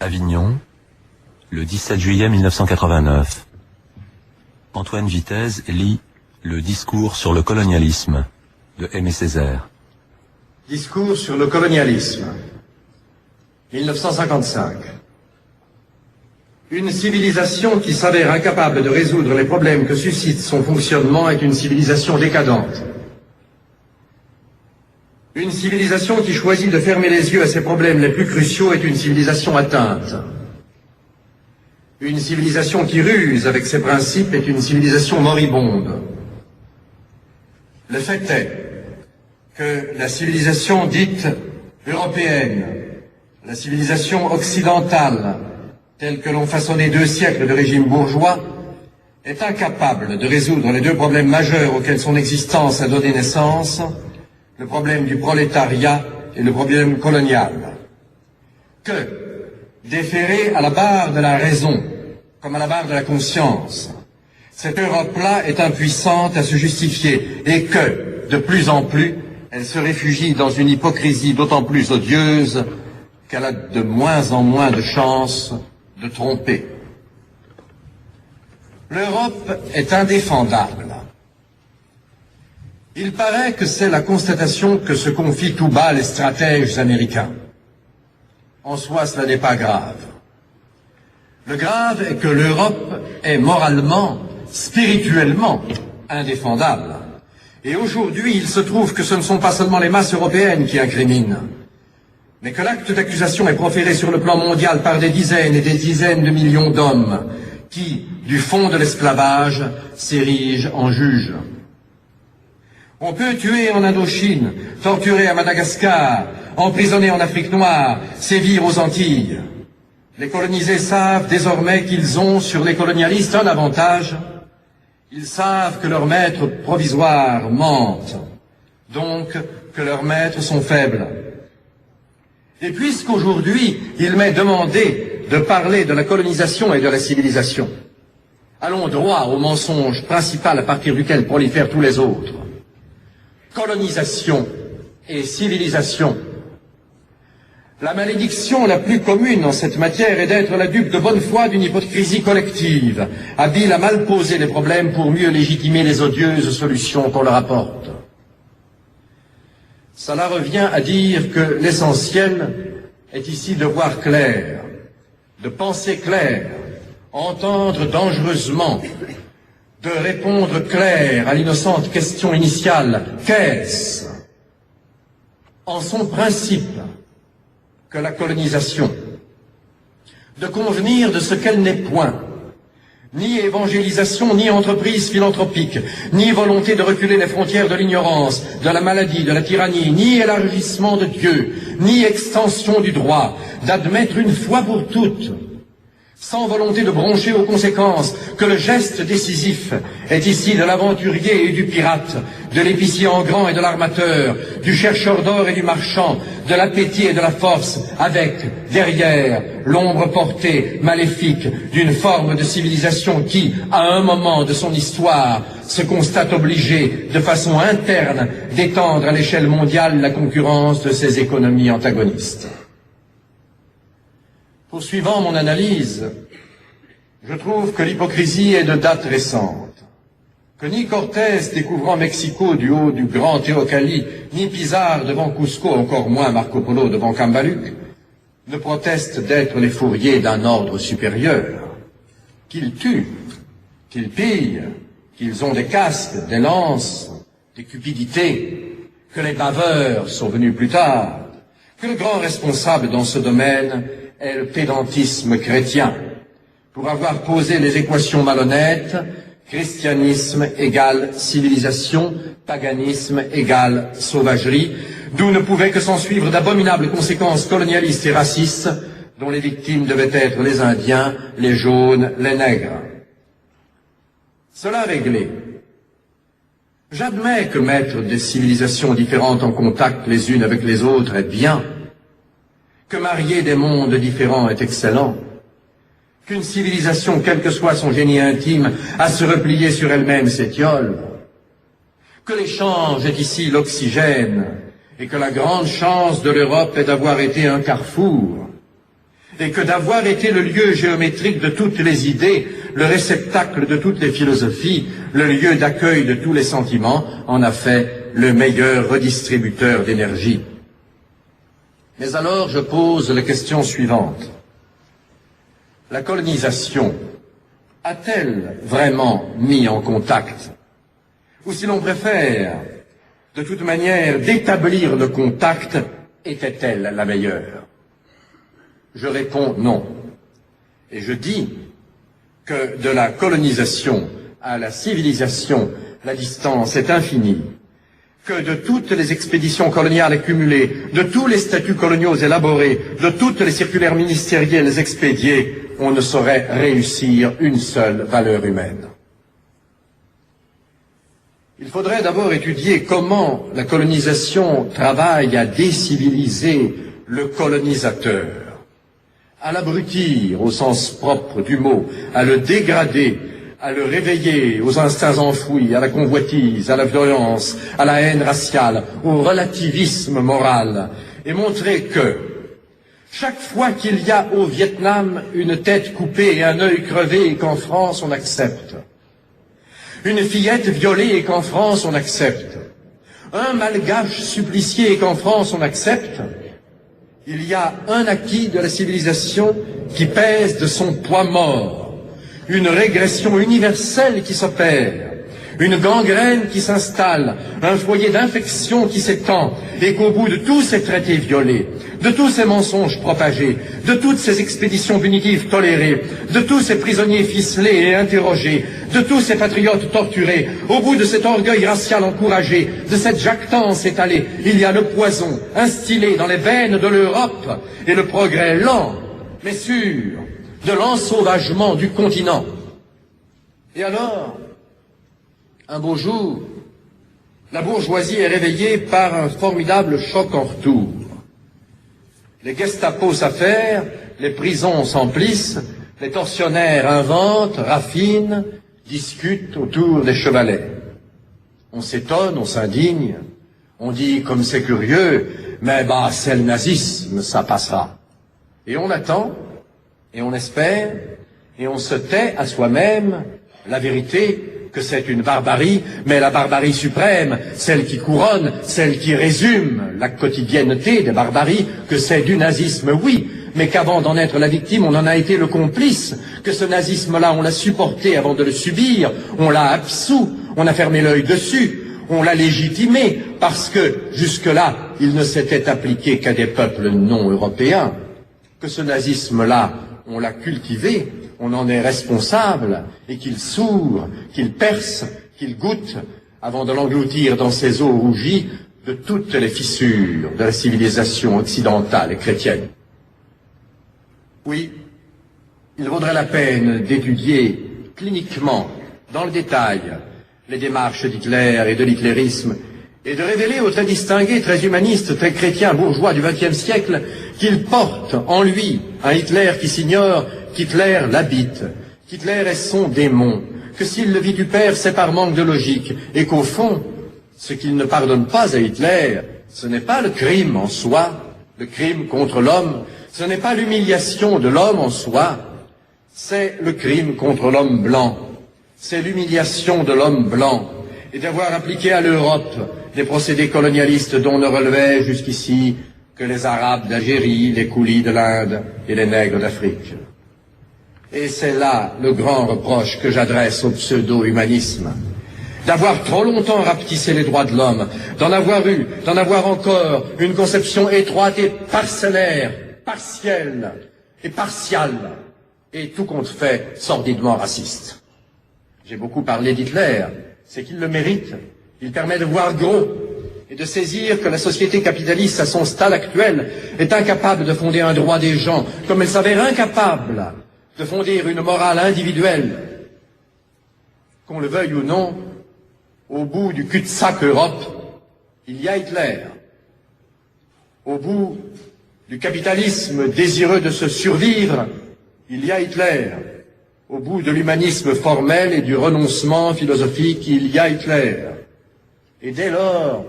Avignon, le 17 juillet 1989. Antoine Vitez lit le discours sur le colonialisme de Aimé Césaire. Discours sur le colonialisme, 1955. Une civilisation qui s'avère incapable de résoudre les problèmes que suscite son fonctionnement est une civilisation décadente. Une civilisation qui choisit de fermer les yeux à ses problèmes les plus cruciaux est une civilisation atteinte. Une civilisation qui ruse avec ses principes est une civilisation moribonde. Le fait est que la civilisation dite européenne, la civilisation occidentale, telle que l'ont façonné 2 siècles de régime bourgeois, est incapable de résoudre les 2 problèmes majeurs auxquels son existence a donné naissance, le problème du prolétariat et le problème colonial. Que, déférée à la barre de la raison, comme à la barre de la conscience, cette Europe-là est impuissante à se justifier et que, de plus en plus, elle se réfugie dans une hypocrisie d'autant plus odieuse qu'elle a de moins en moins de chances de tromper. L'Europe est indéfendable. Il paraît que c'est la constatation que se confient tout bas les stratèges américains. En soi, cela n'est pas grave. Le grave est que l'Europe est moralement, spirituellement indéfendable. Et aujourd'hui, il se trouve que ce ne sont pas seulement les masses européennes qui incriminent, mais que l'acte d'accusation est proféré sur le plan mondial par des dizaines et des dizaines de millions d'hommes qui, du fond de l'esclavage, s'érigent en juges. On peut tuer en Indochine, torturer à Madagascar, emprisonner en Afrique noire, sévir aux Antilles. Les colonisés savent désormais qu'ils ont sur les colonialistes un avantage. Ils savent que leurs maîtres provisoires mentent, donc que leurs maîtres sont faibles. Et puisqu'aujourd'hui, il m'est demandé de parler de la colonisation et de la civilisation, allons droit au mensonge principal à partir duquel prolifèrent tous les autres. Colonisation et civilisation. La malédiction la plus commune en cette matière est d'être la dupe de bonne foi d'une hypocrisie collective, habile à mal poser les problèmes pour mieux légitimer les odieuses solutions qu'on leur apporte. Cela revient à dire que l'essentiel est ici de voir clair, de penser clair, entendre dangereusement, de répondre clair à l'innocente question initiale « Qu'est-ce ?» en son principe que la colonisation, de convenir de ce qu'elle n'est point, ni évangélisation, ni entreprise philanthropique, ni volonté de reculer les frontières de l'ignorance, de la maladie, de la tyrannie, ni élargissement de Dieu, ni extension du droit, d'admettre une fois pour toutes, sans volonté de broncher aux conséquences, que le geste décisif est ici de l'aventurier et du pirate, de l'épicier en grand et de l'armateur, du chercheur d'or et du marchand, de l'appétit et de la force, avec, derrière, l'ombre portée, maléfique, d'une forme de civilisation qui, à un moment de son histoire, se constate obligée, de façon interne, d'étendre à l'échelle mondiale la concurrence de ses économies antagonistes. Poursuivant mon analyse, je trouve que l'hypocrisie est de date récente, que ni Cortés découvrant Mexico du haut du grand Teocalli, ni Pizarre devant Cusco, encore moins Marco Polo devant Cambaluc, ne protestent d'être les fourriers d'un ordre supérieur, qu'ils tuent, qu'ils pillent, qu'ils ont des casques, des lances, des cupidités, que les baveurs sont venus plus tard, que le grand responsable dans ce domaine est le pédantisme chrétien, pour avoir posé les équations malhonnêtes, christianisme égale civilisation, paganisme égale sauvagerie, d'où ne pouvaient que s'en suivre d'abominables conséquences colonialistes et racistes, dont les victimes devaient être les Indiens, les jaunes, les nègres. Cela réglé, j'admets que mettre des civilisations différentes en contact les unes avec les autres est bien, que marier des mondes différents est excellent, qu'une civilisation, quel que soit son génie intime, à se replier sur elle-même s'étiole, que l'échange est ici l'oxygène, et que la grande chance de l'Europe est d'avoir été un carrefour, et que d'avoir été le lieu géométrique de toutes les idées, le réceptacle de toutes les philosophies, le lieu d'accueil de tous les sentiments, en a fait le meilleur redistributeur d'énergie. Mais alors je pose la question suivante. La colonisation a-t-elle vraiment mis en contact, ou si l'on préfère, de toute manière, d'établir le contact, était-elle la meilleure? Je réponds non. Et je dis que de la colonisation à la civilisation, la distance est infinie, que de toutes les expéditions coloniales accumulées, de tous les statuts coloniaux élaborés, de toutes les circulaires ministérielles expédiées, on ne saurait réussir une seule valeur humaine. Il faudrait d'abord étudier comment la colonisation travaille à déciviliser le colonisateur, à l'abrutir au sens propre du mot, à le dégrader, à le réveiller aux instincts enfouis, à la convoitise, à la violence, à la haine raciale, au relativisme moral, et montrer que chaque fois qu'il y a au Vietnam une tête coupée et un œil crevé et qu'en France on accepte, une fillette violée et qu'en France on accepte, un malgache supplicié et qu'en France on accepte, il y a un acquis de la civilisation qui pèse de son poids mort, une régression universelle qui s'opère, une gangrène qui s'installe, un foyer d'infection qui s'étend, et qu'au bout de tous ces traités violés, de tous ces mensonges propagés, de toutes ces expéditions punitives tolérées, de tous ces prisonniers ficelés et interrogés, de tous ces patriotes torturés, au bout de cet orgueil racial encouragé, de cette jactance étalée, il y a le poison instillé dans les veines de l'Europe et le progrès lent, mais sûr, de l'ensauvagement du continent. Et alors, un beau jour, la bourgeoisie est réveillée par un formidable choc en retour. Les Gestapo s'affairent, les prisons s'emplissent, les tortionnaires inventent, raffinent, discutent autour des chevalets. On s'étonne, on s'indigne, on dit comme c'est curieux, mais bah c'est le nazisme, ça passera. Et on attend, et on espère, et on se tait à soi-même la vérité que c'est une barbarie, mais la barbarie suprême, celle qui couronne, celle qui résume la quotidienneté des barbaries, que c'est du nazisme, oui, mais qu'avant d'en être la victime, on en a été le complice, que ce nazisme-là, on l'a supporté avant de le subir, on l'a absous, on a fermé l'œil dessus, on l'a légitimé, parce que, jusque-là, il ne s'était appliqué qu'à des peuples non européens, que ce nazisme-là, on l'a cultivé, on en est responsable, et qu'il sourd, qu'il perce, qu'il goûte, avant de l'engloutir dans ses eaux rougies, de toutes les fissures de la civilisation occidentale et chrétienne. Oui, il vaudrait la peine d'étudier cliniquement, dans le détail, les démarches d'Hitler et de l'hitlérisme, et de révéler aux très distingués, très humanistes, très chrétiens, bourgeois du XXe siècle, qu'il porte en lui un Hitler qui s'ignore, qu'Hitler l'habite, qu'Hitler est son démon, que s'il le vitupère, c'est par manque de logique, et qu'au fond, ce qu'il ne pardonne pas à Hitler, ce n'est pas le crime en soi, le crime contre l'homme, ce n'est pas l'humiliation de l'homme en soi, c'est le crime contre l'homme blanc, c'est l'humiliation de l'homme blanc, et d'avoir appliqué à l'Europe des procédés colonialistes dont ne relevaient jusqu'ici que les Arabes d'Algérie, les Koulis de l'Inde et les nègres d'Afrique. Et c'est là le grand reproche que j'adresse au pseudo-humanisme. D'avoir trop longtemps rapetissé les droits de l'homme, d'en avoir encore une conception étroite et parcellaire, partielle et partiale, et tout compte fait sordidement raciste. J'ai beaucoup parlé d'Hitler, c'est qu'il le mérite, il permet de voir gros et de saisir que la société capitaliste à son stade actuel est incapable de fonder un droit des gens, comme elle s'avère incapable de fonder une morale individuelle. Qu'on le veuille ou non, au bout du cul-de-sac Europe, il y a Hitler. Au bout du capitalisme désireux de se survivre, il y a Hitler. Au bout de l'humanisme formel et du renoncement philosophique, il y a Hitler. Et dès lors,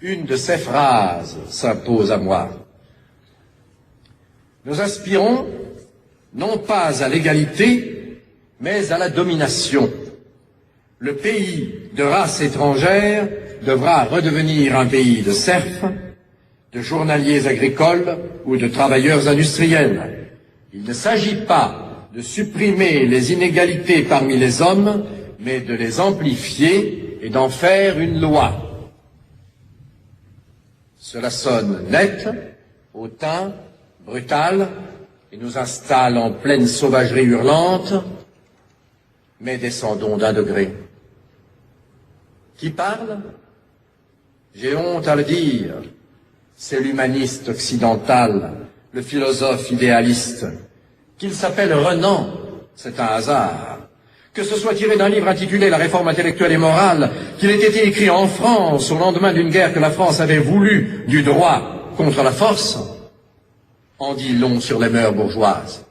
une de ces phrases s'impose à moi. Nous aspirons non pas à l'égalité, mais à la domination. Le pays de race étrangère devra redevenir un pays de serfs, de journaliers agricoles ou de travailleurs industriels. Il ne s'agit pas de supprimer les inégalités parmi les hommes, mais de les amplifier et d'en faire une loi. Cela sonne net, hautain, brutal, et nous installe en pleine sauvagerie hurlante, mais descendons d'un degré. Qui parle? J'ai honte à le dire, c'est l'humaniste occidental, le philosophe idéaliste. Qu'il s'appelle Renan, c'est un hasard. Que ce soit tiré d'un livre intitulé « La réforme intellectuelle et morale », qu'il ait été écrit en France au lendemain d'une guerre que la France avait voulu du droit contre la force, en dit long sur les mœurs bourgeoises.